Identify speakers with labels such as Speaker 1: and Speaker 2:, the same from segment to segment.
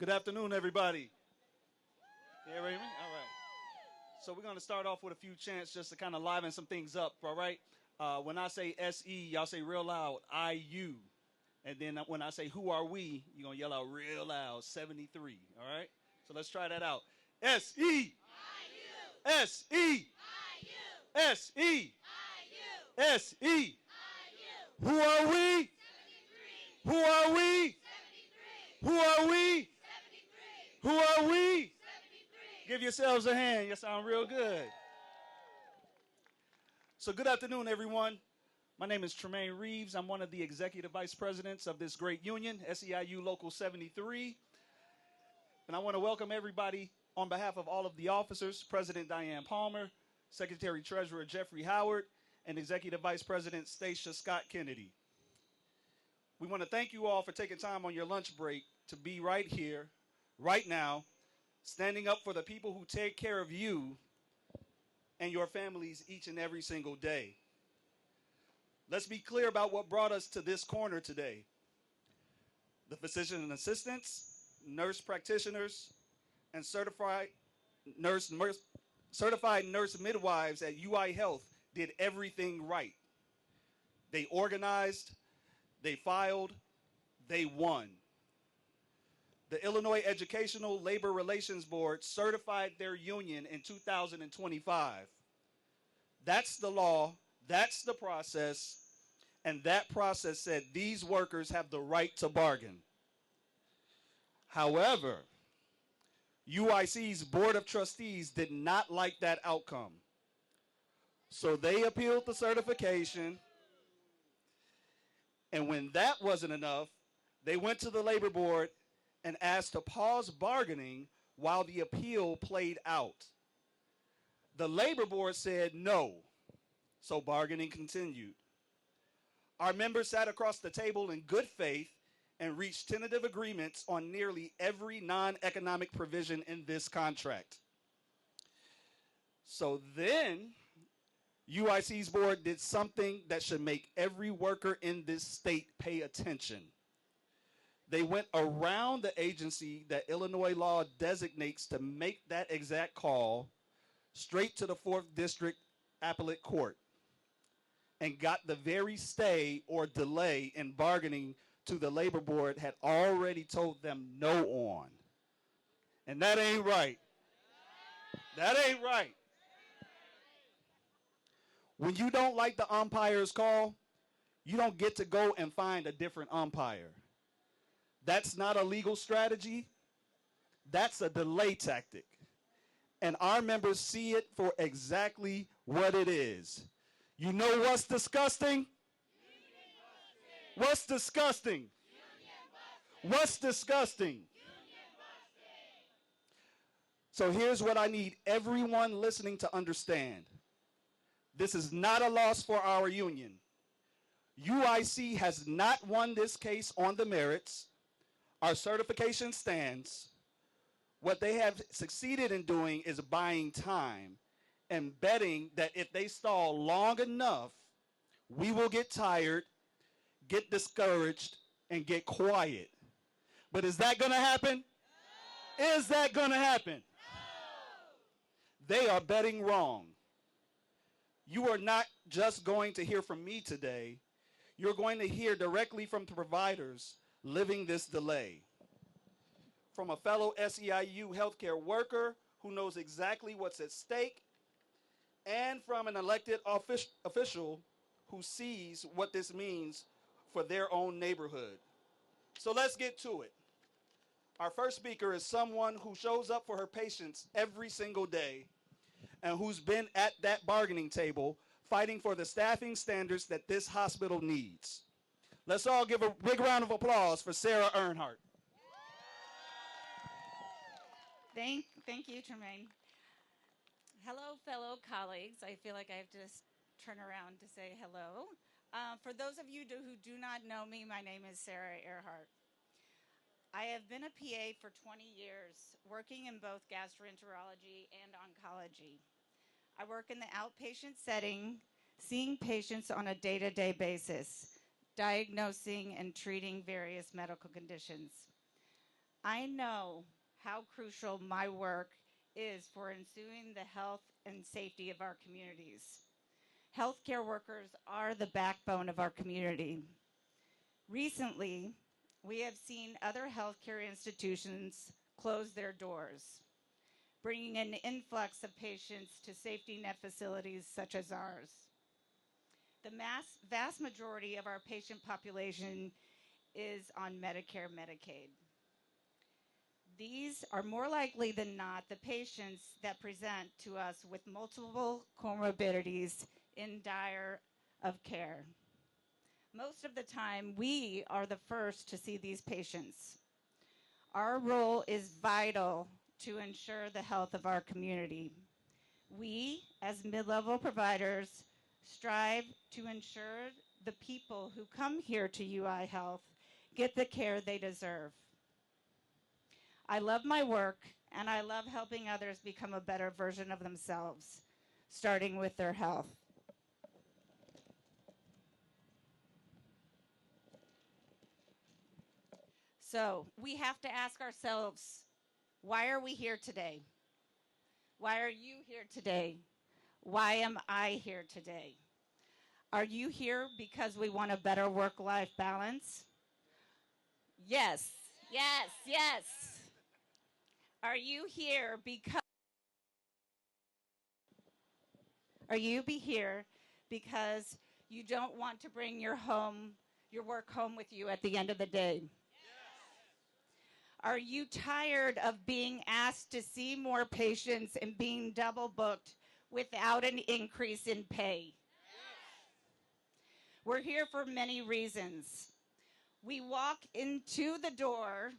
Speaker 1: Good afternoon, everybody. You hearing me? All right. So we're going to start off with a few chants just to kind of liven some things up, all right? When I say SE, y'all say real loud, IU. And then when I say who are we, you're going to yell out real loud, 73, all right? So let's try that out. SE. SE. SE. SE. Who are we? Who are we? Who are we? Who are we? Give yourselves a hand. You sound real good. So good afternoon, everyone. My name is Tremaine Reeves. I'm one of the executive vice presidents of this great union, SEIU Local 73. And I want to welcome everybody on behalf of all of the officers, President Diane Palmer, Secretary Treasurer Jeffrey Howard, and Executive Vice President Stacia Scott Kennedy. We want to thank you all for taking time on your lunch break to be right here, right now, standing up for the people who take care of you and your families each and every single day. Let's be clear about what brought us to this corner today. The physician assistants, nurse practitioners, and certified nurse midwives at UI Health did everything right. They organized, they filed, they won. The Illinois Educational Labor Relations Board certified their union in 2025. That's the law, that's the process, and that process said these workers have the right to bargain. However, UIC's Board of Trustees did not like that outcome. So they appealed the certification, and when that wasn't enough, they went to the Labor Board and asked to pause bargaining while the appeal played out. The Labor Board said no, so bargaining continued. Our members sat across the table in good faith and reached tentative agreements on nearly every non-economic provision in this contract. So then, UIC's board did something that should make every worker in this state pay attention. They went around the agency that Illinois law designates to make that exact call, straight to the 4th District Appellate Court, and got the very stay or delay in bargaining to the Labor Board had already told them no on. And that ain't right. That ain't right. When you don't like the umpire's call, you don't get to go and find a different umpire. That's not a legal strategy. That's a delay tactic. And our members see it for exactly what it is. You know what's disgusting? What's disgusting? What's disgusting? So here's what I need everyone listening to understand. This is not a loss for our union. UIC has not won this case on the merits. Our certification stands. What they have succeeded in doing is buying time and betting that if they stall long enough, we will get tired, get discouraged, and get quiet. But is that going to happen? No. Is that going to happen? No. They are betting wrong. You are not just going to hear from me today. You're going to hear directly from the providers living this delay. From a fellow SEIU healthcare worker who knows exactly what's at stake, and from an elected official who sees what this means for their own neighborhood. So let's get to it. Our first speaker is someone who shows up for her patients every single day and who's been at that bargaining table fighting for the staffing standards that this hospital needs. Let's all give a big round of applause for Sarah Earnhardt.
Speaker 2: Thank you, Tremaine. Hello, fellow colleagues. I feel like I have to just turn around to say hello. For those of you who do not know me, my name is Sarah Earnhardt. I have been a PA for 20 years, working in both gastroenterology and oncology. I work in the outpatient setting, seeing patients on a day-to-day basis, diagnosing and treating various medical conditions. I know how crucial my work is for ensuring the health and safety of our communities. Healthcare workers are the backbone of our community. Recently, we have seen other healthcare institutions close their doors, bringing an influx of patients to safety net facilities such as ours. The vast majority of our patient population is on Medicare, Medicaid. These are more likely than not the patients that present to us with multiple comorbidities in dire of care. Most of the time, we are the first to see these patients. Our role is vital to ensure the health of our community. We, as mid-level providers, strive to ensure the people who come here to UI Health get the care they deserve. I love my work, and I love helping others become a better version of themselves, starting with their health. So we have to ask ourselves, why are we here today? Why are you here today? Why am I here today? Are you here because we want a better work-life balance? Yes, yes, yes. Are you here because you don't want to bring your work home with you at the end of the day? Are you tired of being asked to see more patients and being double booked without an increase in pay? We're here for many reasons. We walk into the door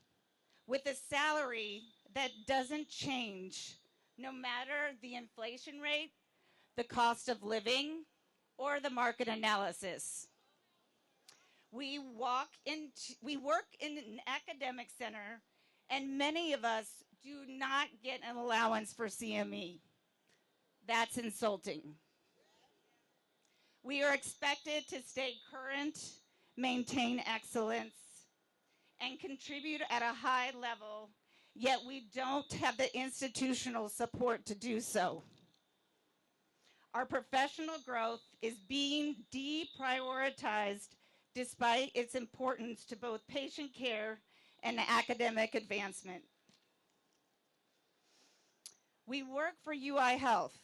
Speaker 2: with a salary that doesn't change no matter the inflation rate, the cost of living, or the market analysis. We work in an academic center, and many of us do not get an allowance for CME. That's insulting. We are expected to stay current, maintain excellence, and contribute at a high level, yet we don't have the institutional support to do so. Our professional growth is being deprioritized despite its importance to both patient care and academic advancement. We work for UI Health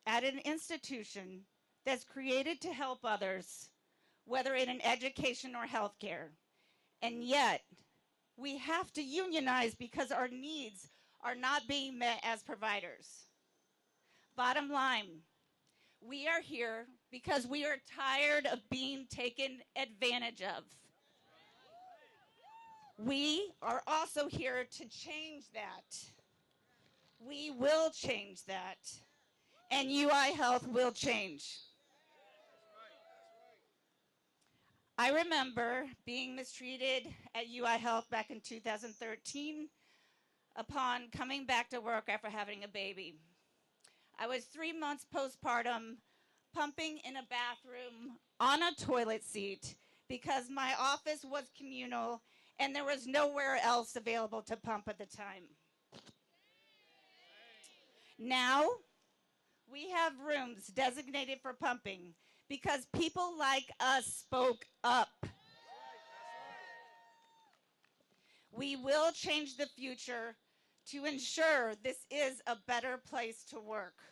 Speaker 2: at an institution that's created to help others, whether in education or healthcare. And yet, we have to unionize because our needs are not being met as providers. Bottom line, we are here because we are tired of being taken advantage of. We are also here to change that. We will change that. And UI Health will change. I remember being mistreated at UI Health back in 2013 upon coming back to work after having a baby. I was 3 months postpartum, pumping in a bathroom on a toilet seat because my office was communal and there was nowhere else available to pump at the time. Now, we have rooms designated for pumping because people like us spoke up. We will change the future to ensure this is a better place to work.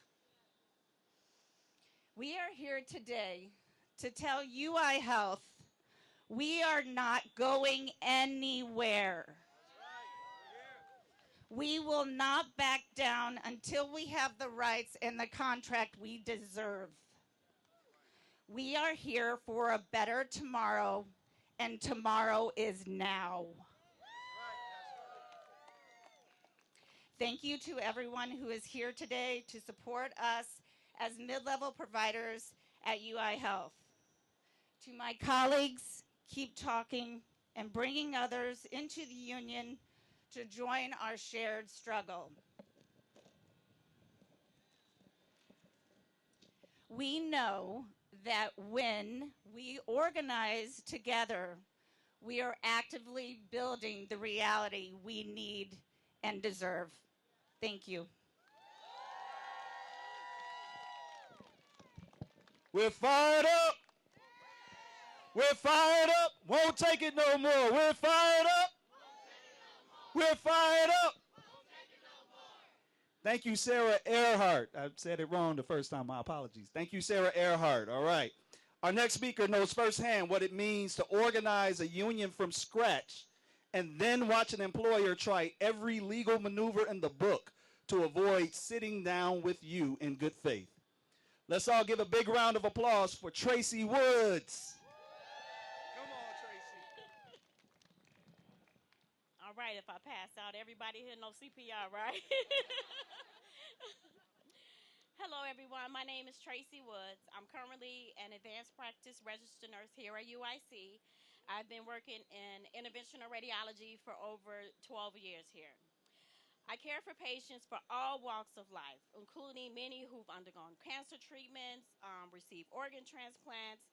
Speaker 2: We are here today to tell UI Health we are not going anywhere. We will not back down until we have the rights and the contract we deserve. We are here for a better tomorrow, and tomorrow is now. Thank you to everyone who is here today to support us as mid-level providers at UI Health. To my colleagues, keep talking and bringing others into the union to join our shared struggle. We know that when we organize together, We are actively building the reality we need and deserve. Thank you.
Speaker 1: We're fired up. We're fired up. Won't take it no more. We're fired up. We're fired up. Thank you, Sarah Earhart. I said it wrong the first time. My apologies. Thank you, Sarah Earhart. All right. Our next speaker knows firsthand what it means to organize a union from scratch and then watch an employer try every legal maneuver in the book to avoid sitting down with you in good faith. Let's all give a big round of applause for Tracy Woods. Come on, Tracy.
Speaker 3: All right, if I pass out, everybody here know CPR, right? Hello, everyone. My name is Tracy Woods. I'm currently an advanced practice registered nurse here at UIC. I've been working in interventional radiology for over 12 years here. I care for patients for all walks of life, including many who've undergone cancer treatments, received organ transplants,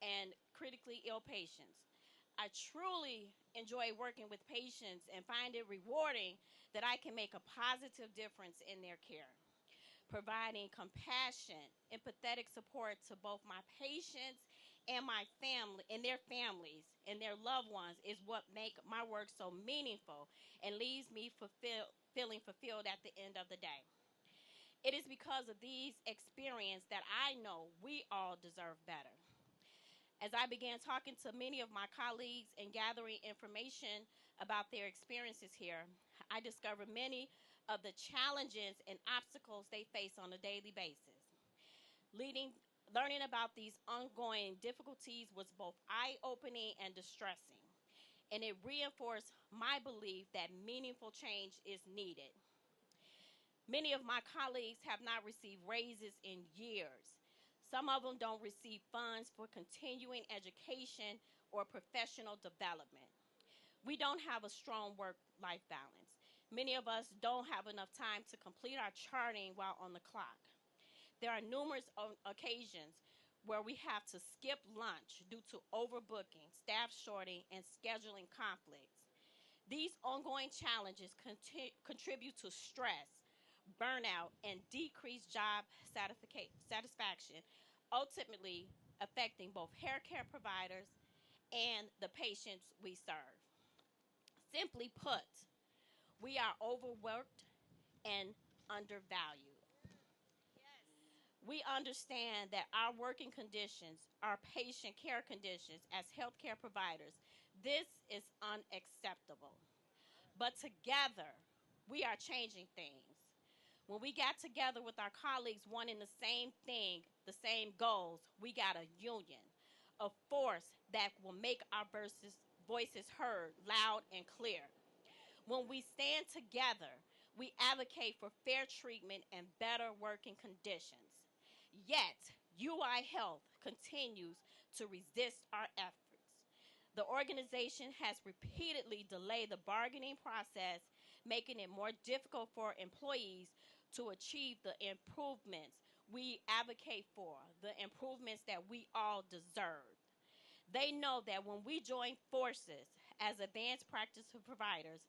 Speaker 3: and critically ill patients. I truly enjoy working with patients and find it rewarding that I can make a positive difference in their care. Providing compassion, empathetic support to both my patients and my family and their families and their loved ones is what make my work so meaningful and leaves me feeling fulfilled at the end of the day. It is because of these experiences that I know we all deserve better. As I began talking to many of my colleagues and gathering information about their experiences here, I discovered many of the challenges and obstacles they face on a daily basis. Learning about these ongoing difficulties was both eye-opening and distressing, and it reinforced my belief that meaningful change is needed. Many of my colleagues have not received raises in years. Some of them don't receive funds for continuing education or professional development. We don't have a strong work-life balance. Many of us don't have enough time to complete our charting while on the clock. There are numerous occasions where we have to skip lunch due to overbooking, staff shorting, and scheduling conflicts. These ongoing challenges contribute to stress, burnout, and decreased job satisfaction, ultimately affecting both healthcare providers and the patients we serve. Simply put, we are overworked and undervalued. We understand that our working conditions, our patient care conditions as healthcare providers, this is unacceptable. But together, we are changing things. When we got together with our colleagues wanting the same thing, the same goals, we got a union, a force that will make our voices heard loud and clear. When we stand together, we advocate for fair treatment and better working conditions. Yet, UI Health continues to resist our efforts. The organization has repeatedly delayed the bargaining process, making it more difficult for employees to achieve the improvements we advocate for, the improvements that we all deserve. They know that when we join forces as advanced practice providers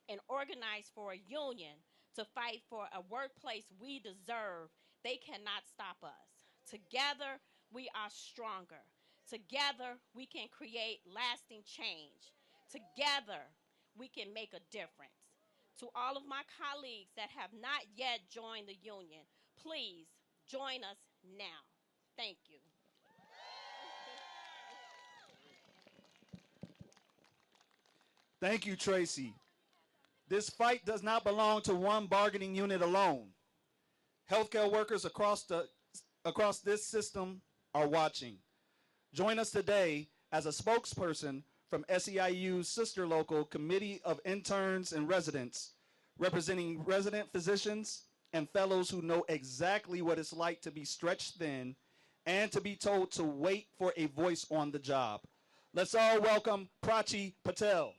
Speaker 3: and organize for a union to fight for a workplace we deserve, they cannot stop us. Together, we are stronger. Together, we can create lasting change. Together, we can make a difference. To all of my colleagues that have not yet joined the union, please join us now. Thank you.
Speaker 1: Thank you, Tracy. This fight does not belong to one bargaining unit alone. Healthcare workers across this system are watching. Join us today as a spokesperson from SEIU's sister local Committee of Interns and Residents, representing resident physicians and fellows who know exactly what it's like to be stretched thin and to be told to wait for a voice on the job. Let's all welcome Prachi Patel.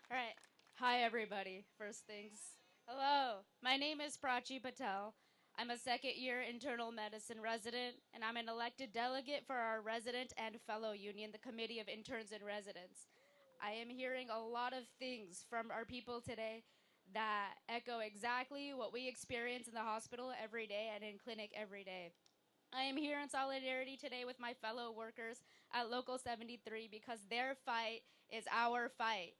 Speaker 4: All right. Hi, everybody. First things. Hello. My name is Prachi Patel. I'm a second-year internal medicine resident, and I'm an elected delegate for our resident and fellow union, the Committee of Interns and Residents. I am hearing a lot of things from our people today that echo exactly what we experience in the hospital every day and in clinic every day. I am here in solidarity today with my fellow workers at Local 73 because their fight is our fight.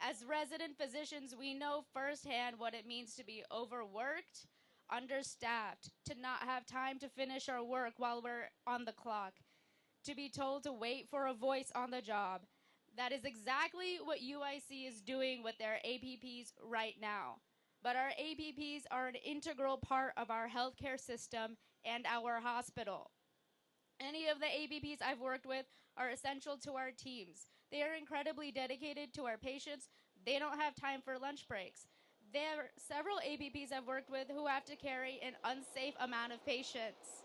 Speaker 4: As resident physicians, we know firsthand what it means to be overworked, understaffed, to not have time to finish our work while we're on the clock, to be told to wait for a voice on the job. That is exactly what UIC is doing with their APPs right now. But our APPs are an integral part of our healthcare system and our hospital. Any of the APPs I've worked with are essential to our teams. They are incredibly dedicated to our patients. They don't have time for lunch breaks. There are several APPs I've worked with who have to carry an unsafe amount of patients.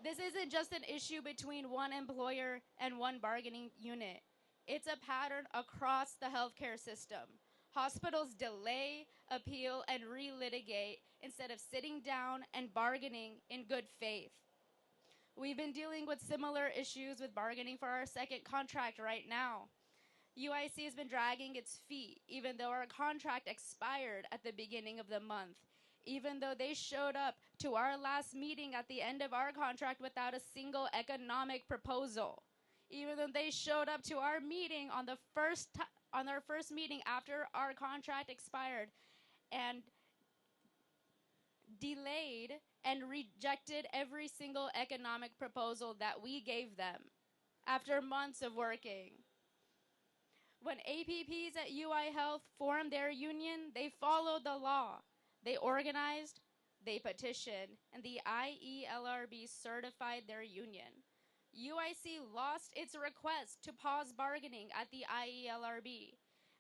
Speaker 4: This isn't just an issue between one employer and one bargaining unit. It's a pattern across the healthcare system. Hospitals delay, appeal, and relitigate instead of sitting down and bargaining in good faith. We've been dealing with similar issues with bargaining for our second contract right now. UIC has been dragging its feet, even though our contract expired at the beginning of the month. Even though they showed up to our last meeting at the end of our contract without a single economic proposal. Even though they showed up to our meeting on our first meeting after our contract expired and delayed and rejected every single economic proposal that we gave them after months of working. When APPs at UI Health formed their union, they followed the law. They organized, they petitioned, and the IELRB certified their union. UIC lost its request to pause bargaining at the IELRB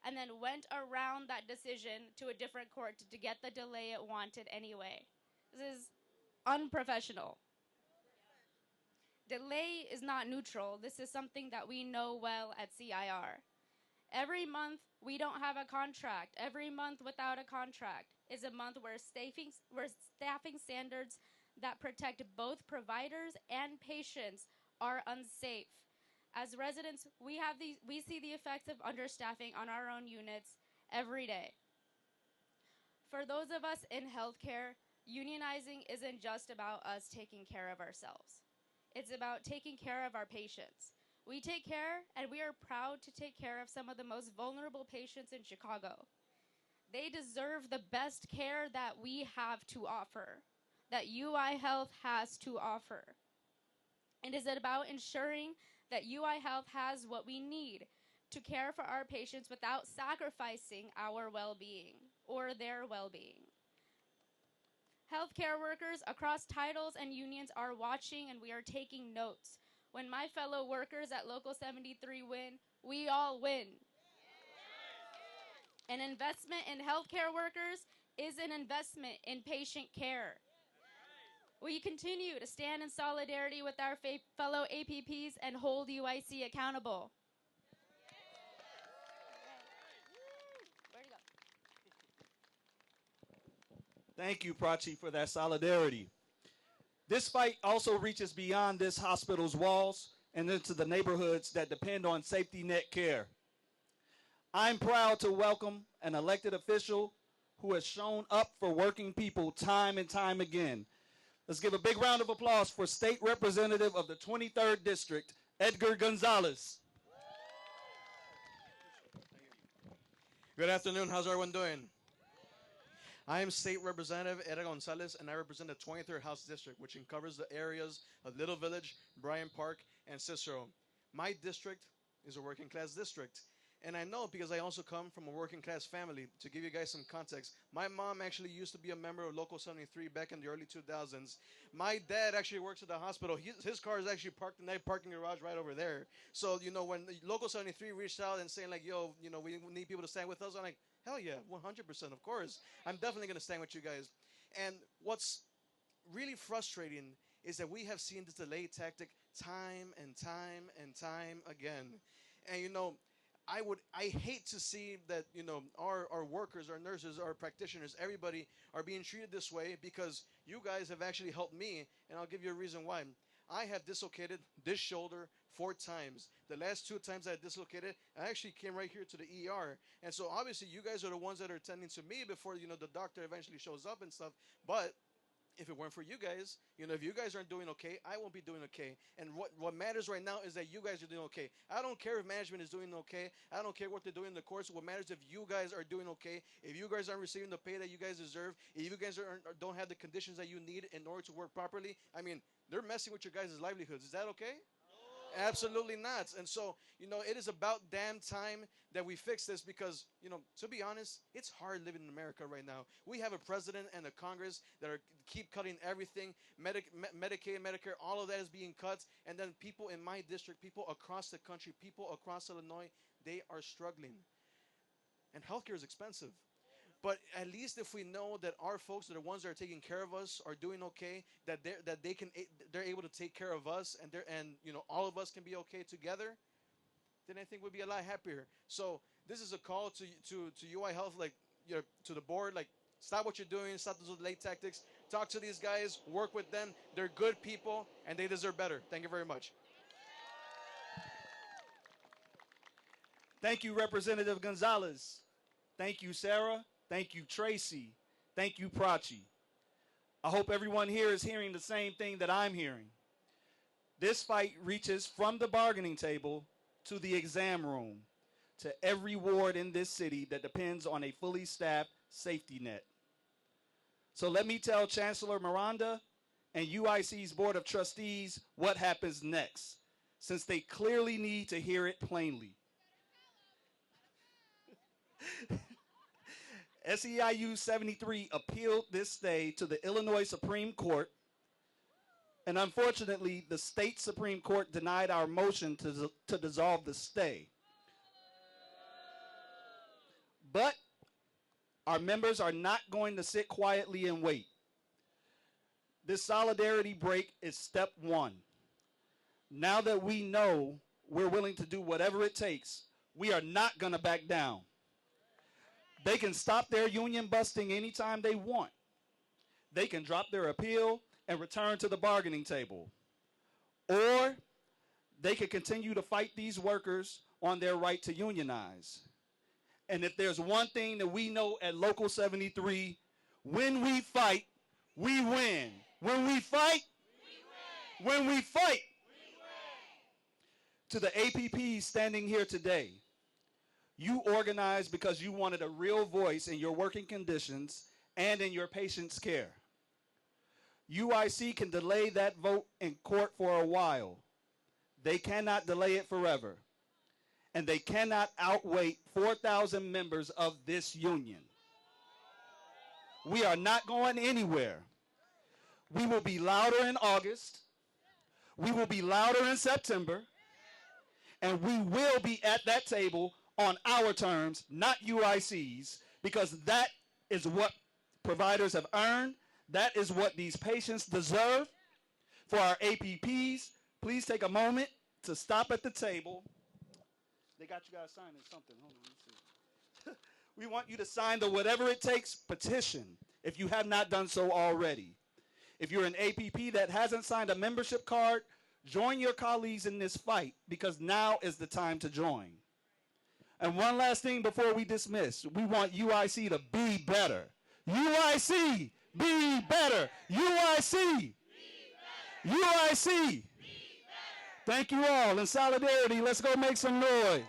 Speaker 4: and then went around that decision to a different court to get the delay it wanted anyway. This is unprofessional. Delay is not neutral. This is something that we know well at CIR. Every month we don't have a contract. Every month without a contract is a month where staffing standards that protect both providers and patients are unsafe. As residents, we see the effects of understaffing on our own units every day. For those of us in healthcare, unionizing isn't just about us taking care of ourselves. It's about taking care of our patients. We take care, and we are proud to take care of some of the most vulnerable patients in Chicago. They deserve the best care that we have to offer, that UI Health has to offer. It is about ensuring that UI Health has what we need to care for our patients without sacrificing our well-being or their well-being. Healthcare workers across titles and unions are watching, and we are taking notes. When my fellow workers at Local 73 win, we all win. An investment in healthcare workers is an investment in patient care. We continue to stand in solidarity with our fellow APPs and hold UIC accountable. Where'd he go?
Speaker 1: Thank you, Prachi, for that solidarity. This fight also reaches beyond this hospital's walls and into the neighborhoods that depend on safety net care. I'm proud to welcome an elected official who has shown up for working people time and time again. Let's give a big round of applause for State Representative of the 23rd District, Edgar Gonzalez.
Speaker 5: Good afternoon. How's everyone doing? I am State Representative Edgar Gonzalez, and I represent the 23rd House District, which covers the areas of Little Village, Bryant Park, and Cicero. My district is a working class district. And I know because I also come from a working class family. To give you guys some context, my mom actually used to be a member of Local 73 back in the early 2000s. My dad actually works at the hospital. His car is actually parked in that parking garage right over there. So, when Local 73 reached out and saying like, yo, we need people to stand with us, I'm like, hell yeah, 100%, of course. I'm definitely going to stand with you guys. And what's really frustrating is that we have seen this delay tactic time and time and time again. And I hate to see that, our workers, our nurses, our practitioners, everybody are being treated this way, because you guys have actually helped me, and I'll give you a reason why. I have dislocated this shoulder 4 times. The last 2 times I dislocated, I actually came right here to the ER. And so obviously you guys are the ones that are attending to me before, the doctor eventually shows up and stuff. But if it weren't for you guys, if you guys aren't doing okay, I won't be doing okay. And what matters right now is that you guys are doing okay. I don't care if management is doing okay. I don't care what they're doing in the course. What matters is if you guys are doing okay, if you guys aren't receiving the pay that you guys deserve, if you guys don't have the conditions that you need in order to work properly, I mean, they're messing with your guys' livelihoods. Is that okay? Absolutely not. And so, it is about damn time that we fix this, because, to be honest, it's hard living in America right now. We have a president and a Congress that keep cutting everything. Medicaid, Medicare, all of that is being cut. And then people in my district, people across the country, people across Illinois, they are struggling. And healthcare is expensive. But at least if we know that our folks, that are the ones that are taking care of us, are doing okay, that they're able to take care of us, and all of us can be okay together, then I think we'd be a lot happier. So this is a call to UI Health, to the board, stop what you're doing, stop those late tactics, talk to these guys, work with them. They're good people, and they deserve better. Thank you very much.
Speaker 1: Thank you, Representative Gonzalez. Thank you, Sarah. Thank you, Tracy. Thank you, Prachi. I hope everyone here is hearing the same thing that I'm hearing. This fight reaches from the bargaining table to the exam room, to every ward in this city that depends on a fully staffed safety net. So let me tell Chancellor Miranda and UIC's Board of Trustees what happens next, since they clearly need to hear it plainly. SEIU 73 appealed this stay to the Illinois Supreme Court, and unfortunately, the state Supreme Court denied our motion to dissolve the stay. But our members are not going to sit quietly and wait. This solidarity break is step one. Now that we know we're willing to do whatever it takes, we are not going to back down. They can stop their union busting anytime they want. They can drop their appeal and return to the bargaining table. Or they can continue to fight these workers on their right to unionize. And if there's one thing that we know at Local 73, when we fight, we win. When we fight, we win. When we fight, we win. To the APPs standing here today, you organized because you wanted a real voice in your working conditions and in your patients' care. UIC can delay that vote in court for a while. They cannot delay it forever. And they cannot outweigh 4,000 members of this union. We are not going anywhere. We will be louder in August. We will be louder in September. And we will be at that table on our terms, not UIC's, because that is what providers have earned. That is what these patients deserve. For our APPs, please take a moment to stop at the table. They got you guys signing something. Hold on, let's see. We want you to sign the whatever it takes petition if you have not done so already. If you're an APP that hasn't signed a membership card, join your colleagues in this fight, because now is the time to join. And one last thing before we dismiss, we want UIC to be better. UIC, be better. UIC, UIC. Thank you all. In solidarity, let's go make some noise.